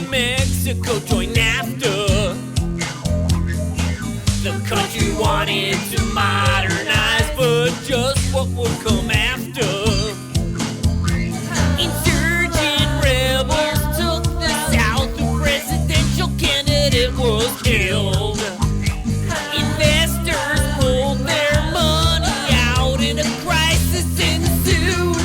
and Mexico joined NAFTA. The country wanted to modernize, but just what would come after? Insurgent rebels took the South, the presidential candidate was killed. Investors pulled their money out and a crisis ensued.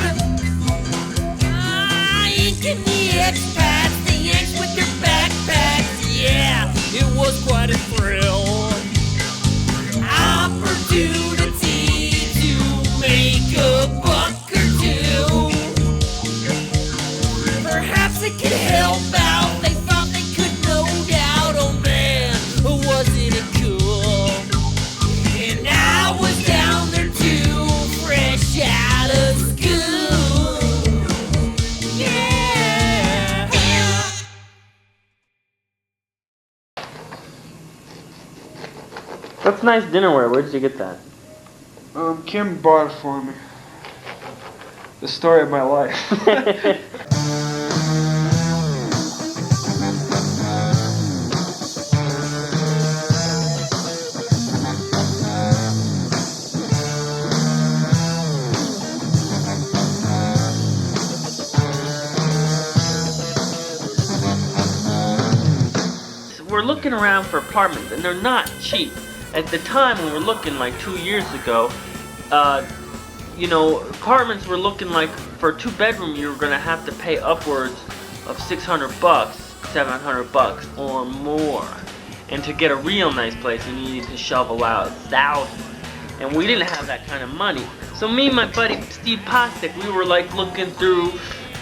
And the expats, the Yanks with their backpacks, yeah, it was quite a thrill. Opportunity to make a buck or two. Perhaps it could help out, they thought they could, no doubt. Oh man, wasn't it cool? And I was down there too, fresh out of school. Yeah. That's nice dinnerware. Where did you get that? Kim bought it for me. The story of my life. We're looking around for apartments, and they're not cheap. At the time when we're looking, like 2 years ago, apartments were looking like for a 2-bedroom you were gonna have to pay upwards of $600, $700 or more. And to get a real nice place, you needed to shovel out thousands. And we didn't have that kind of money. So me and my buddy Steve Postic, we were like looking through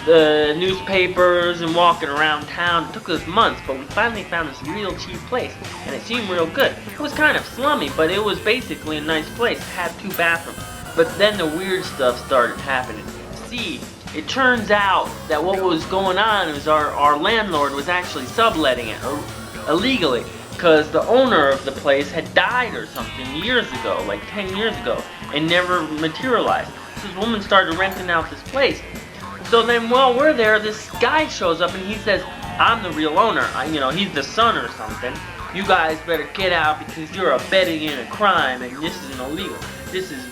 the newspapers and walking around town. It took us months, but we finally found this real cheap place, and it seemed real good. It was kind of slummy, but it was basically a nice place. It had 2 bathrooms. But then the weird stuff started happening. See, it turns out that what was going on was our landlord was actually subletting it illegally, because the owner of the place had died or something years ago, like 10 years ago, and never materialized. So this woman started renting out this place. So then while we're there, this guy shows up and he says, I'm the real owner. He's the son or something. You guys better get out because you're abetting in a crime and this isn't illegal. This is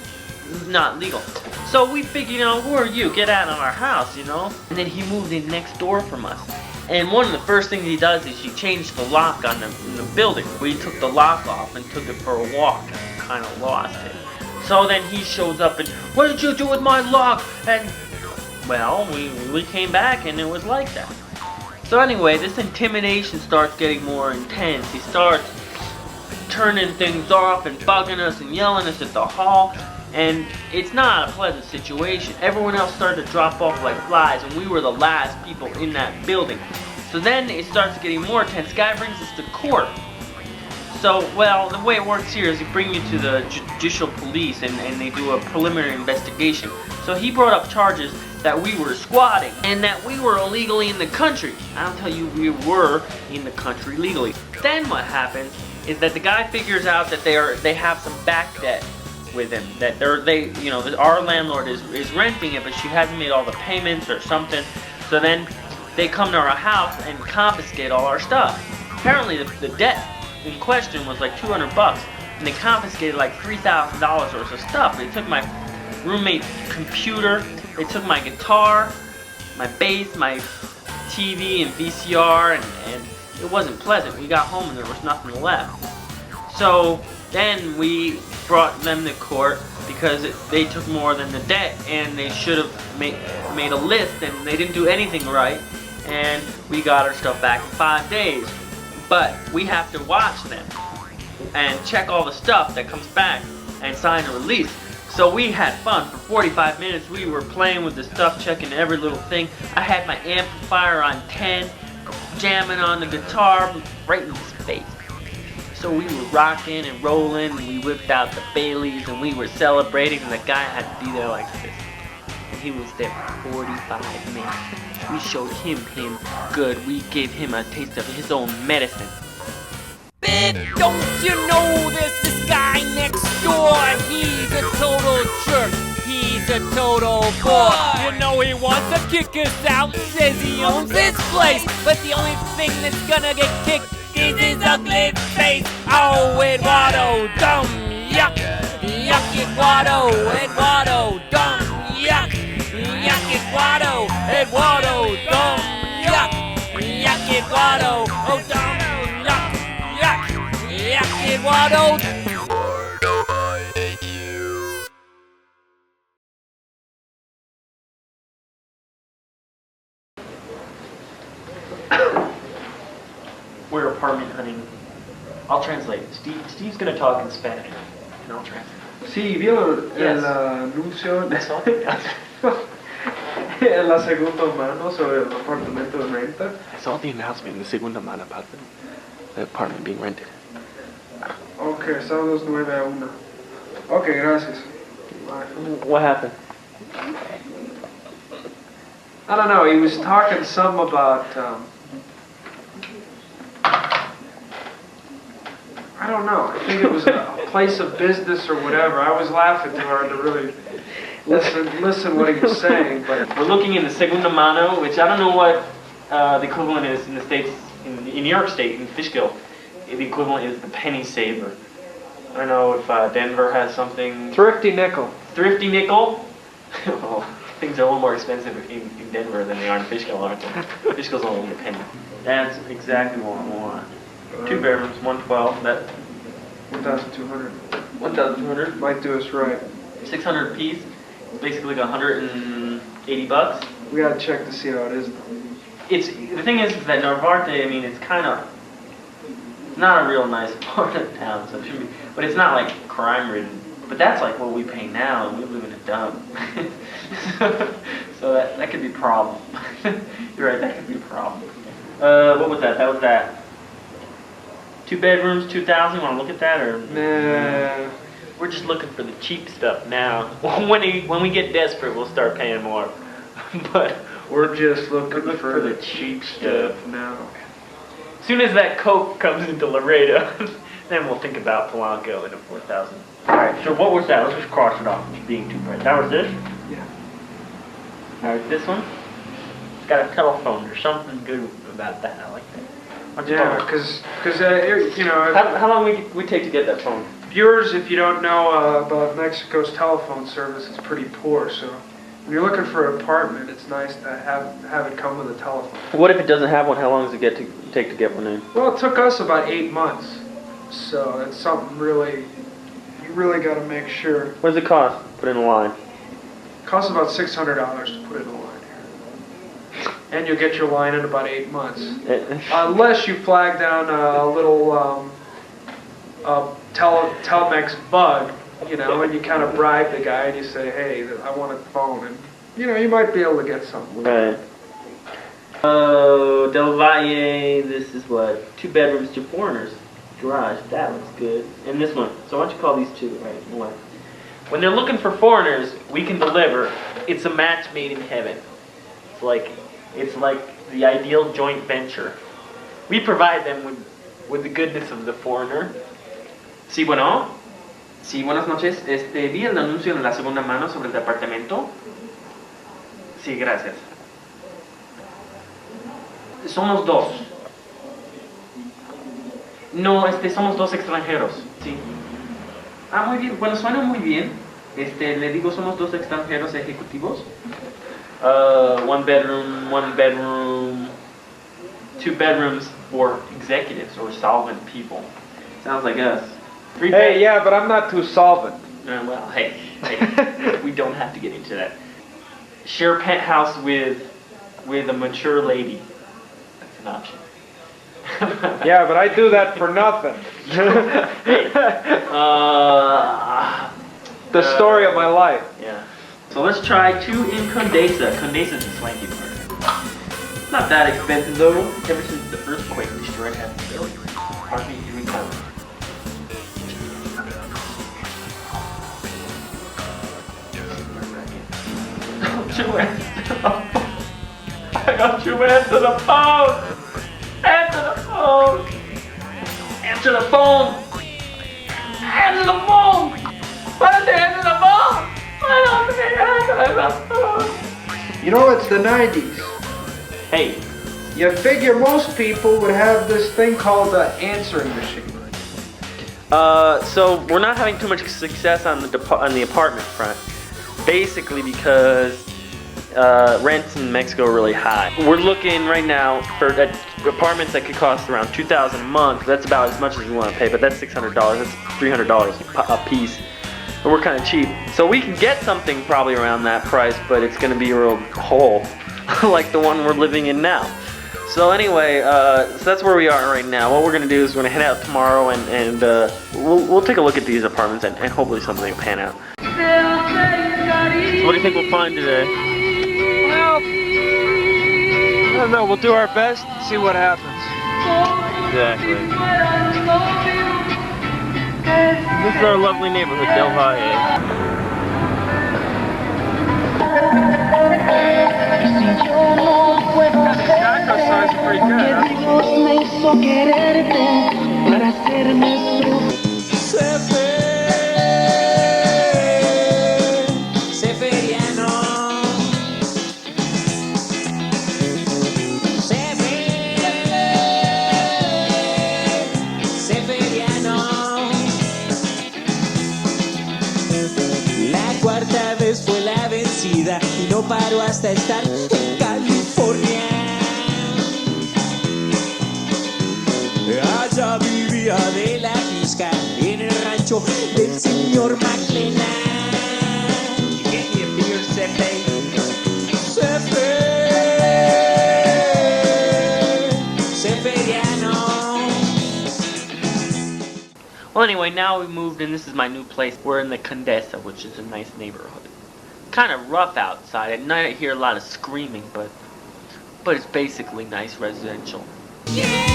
not legal. So we figured, who are you? Get out of our house, And then he moved in next door from us. And one of the first things he does is he changed the lock on the building. We took the lock off and took it for a walk and kind of lost it. So then he shows up and, what did you do with my lock? And well, we came back and it was like that. So anyway, this intimidation starts getting more intense. He starts turning things off and bugging us and yelling at us at the hall. And it's not a pleasant situation. Everyone else started to drop off like flies and we were the last people in that building. So then it starts getting more intense. The guy brings us to court. So, well, the way it works here is you bring you to the judicial police and they do a preliminary investigation. So he brought up charges that we were squatting and that we were illegally in the country. I'll tell you, we were in the country legally. Then what happens is that the guy figures out that they have some back debt with him. That our landlord is renting it, but she hasn't made all the payments or something. So then they come to our house and confiscate all our stuff. Apparently the debt in question was like $200, and they confiscated like $3,000 worth of stuff. They took my roommate's computer, they took my guitar, my bass, my TV and VCR, and it wasn't pleasant. We got home and there was nothing left. So then we brought them to court because they took more than the debt, and they should have made a list, and they didn't do anything right, and we got our stuff back in 5 days. But we have to watch them and check all the stuff that comes back and sign a release. So we had fun for 45 minutes. We were playing with the stuff, checking every little thing. I had my amplifier on 10, jamming on the guitar right in his face. So we were rocking and rolling, and we whipped out the Baileys, and we were celebrating, and the guy had to be there like this. And he was there for 45 minutes. We showed him good. We gave him a taste of his own medicine. Babe, don't you know there's this guy next door? He's a total jerk. He's a total bore. You know he wants to kick us out, says he owns this place, but the only thing that's gonna get kicked is his ugly face. Oh, Eduardo, dumb, yuck, yuck, Eduardo, Eduardo, dumb, yuck, yuck, Eduardo, Eduardo, dumb, yuck, yuck, Eduardo, oh, dumb, yuck, yuck, yuck, Eduardo. We're apartment hunting. I'll translate. Steve's gonna talk in Spanish, and I'll translate. Sí, ¿vieron Yes. el anuncio That's all. en la segunda mano sobre el apartamento de renta? I saw the announcement in the segunda mano about the apartment being rented. Ok, sábados 9 a 1. Ok, gracias. Bye. What happened? I don't know, he was talking some about, I don't know, I think it was a place of business or whatever. I was laughing too hard to really listen what he was saying, but We're looking in the segunda mano, which I don't know what the equivalent is in the States, in New York State, in Fishkill. The equivalent is the penny saver. I don't know if Denver has something. thrifty nickel. Thrifty nickel? Well, things are a little more expensive in Denver than they are in Fishkill, aren't they? Fishkill's only a penny. That's exactly what I want. 2 bedrooms, 112, that 1,200. 1,200, Might do us right. 600 piece, basically like $180. We gotta check to see how it is. It's the thing is that Narvarte, I mean, it's kind of not a real nice part of town, so it shouldn't be. But it's not like crime-ridden. But that's like what we pay now, and we live in a dump. So that could be a problem. You're right, that could be a problem. What was that? That was that. 2 bedrooms, 2,000. Want to look at that, or Nah. we're just looking for the cheap stuff now? When we get desperate, we'll start paying more. But We're just looking We're looking for the cheap stuff now. as soon as that Coke comes into Laredo, then we'll think about Polanco and a 4,000. All right. So what was that? Let's just cross it off as being too bright. That was this. Yeah. All right. This one. It's got a telephone. There's something good about that. I like that. Why don't you Yeah, tell me? because you know, How long we take to get that phone? viewers, if you don't know about Mexico's telephone service, it's pretty poor. So when you're looking for an apartment, it's nice to have it come with a telephone. What if it doesn't have one? How long does it take to get one in? Well, it took us about 8 months, so it's something really you really got to make sure. What does it cost? Put in a line. It costs about $600 to put in a line here, and you'll get your line in about 8 months. Unless you flag down a little Telmex bug, you know, and you kind of bribe the guy and you say, hey, I want a phone, and you know, you might be able to get something. Right. Oh, Del Valle, this is what? 2 bedrooms, 2 foreigners. Garage, that looks good. And this one. So why don't you call these 2, right? One. When they're looking for foreigners, we can deliver. It's a match made in heaven. It's like the ideal joint venture. We provide them with the goodness of the foreigner. Sí, bueno. Sí, buenas noches. Vi el anuncio en la segunda mano sobre el departamento. Sí, gracias. Somos 2. No, somos 2 extranjeros. Sí. Ah, muy bien. Bueno, suena muy bien. Le digo, somos 2 extranjeros ejecutivos. 1 bedroom, 1 bedroom, 2 bedrooms for executives or solvent people. Sounds like us. 3 Hey, yeah, but I'm not too solvent. Well, hey, we don't have to get into that. Share penthouse with a mature lady. That's an option. Yeah, but I do that for nothing. Hey, The story of my life. yeah. So let's try 2 in Condesa. Condesa's a swanky part. Not that expensive though. Ever since the earthquake destroyed half the village. Hardly even covered. I got you, answer the phone! Answer the phone! Answer the phone! Answer the phone! Why don't they answer the phone? Why don't they You know, it's the 90s. Hey, You figure most people would have this thing called an answering machine. so we're not having too much success on the apartment front, basically because rents in Mexico are really high. We're looking right now for apartments that could cost around $2,000 a month. That's about as much as we want to pay, but that's $600. That's $300 a piece. And we're kind of cheap, so we can get something probably around that price, but it's going to be a real hole, like the one we're living in now. So anyway, so that's where we are right now. What we're going to do is we're going to head out tomorrow and we'll take a look at these apartments and hopefully something will pan out. So what do you think we'll find today? Well, I don't know. We'll do our best and see what happens. Exactly. This is our lovely neighborhood, Del Valle. Taco signs are pretty good, Cuarta vez fue la vencida y no paró hasta estar en California. Allá vivía de la pizca en el rancho del señor McLennan. Get me a beer, Cefe. Ceferiano. Well, anyway, now we moved in. This is my new place. We're in the Condesa, which is a nice neighborhood. Kind of rough outside. At night I hear a lot of screaming, but it's basically nice residential. Yeah!